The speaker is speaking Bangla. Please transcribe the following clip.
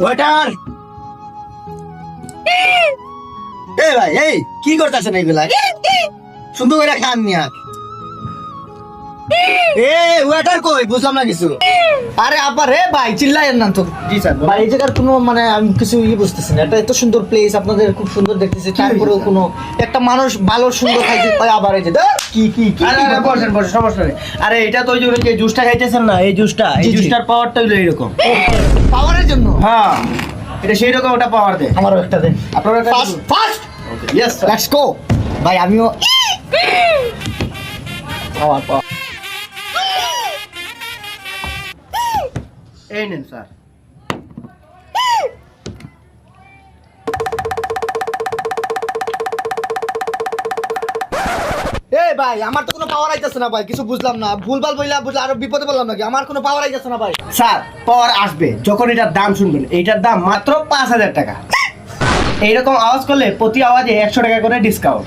ওয়েটার, এই ভাই, এই কি করতেছেন এইগুলা? সুন্দর করে খান নিয়া। এ ওয়েটার কই, বুঝলাম না কিছু। আরে আবার রে ভাই চিল্লায়েন না তো। জি স্যার। ভাই এই জায়গার কোনো মানে আমি কিছু বুঝতেছি না। এটা এত সুন্দর প্লেস, আপনাদের খুব সুন্দর দেখতেছি, তারপরেও কোনো একটা মানুষ ভালো সুন্দর খাইতে পারে। আবার এই যে কি কি কি আরে আরে বসেন বসেন, সমস্যা নেই। আরে এটা তো ওই যে জুসটা খাইতেছেন না, এই জুসটা, এই জি, জি। জুসটার পাওয়ারটা হইলো এরকম। পাওয়ারের জন্য হ্যাঁ, এটা সেই রকম, ওটা পাওয়ার দেয়। আমারও একটা দেন। আপনারা একটা fast fast yes sir. Let's go. ভাই আমিও পাওয়ার পাওয়ার। এই নেন স্যার। এই ভাই আমার তো কোনো পাওয়ার আইতাছে না ভাই, কিছু বুঝলাম না। ভুলভাল বইলা বুঝলে আরো বিপদে বললাম নাকি? আমার কোনো পাওয়ার আইতাছে না ভাই। স্যার পাওয়ার আসবে যখন এটার দাম শুনবেন। এইটার দাম মাত্র 5,000 টাকা। এইরকম আওয়াজ করলে প্রতি আওয়াজে 100 টাকা করে ডিসকাউন্ট।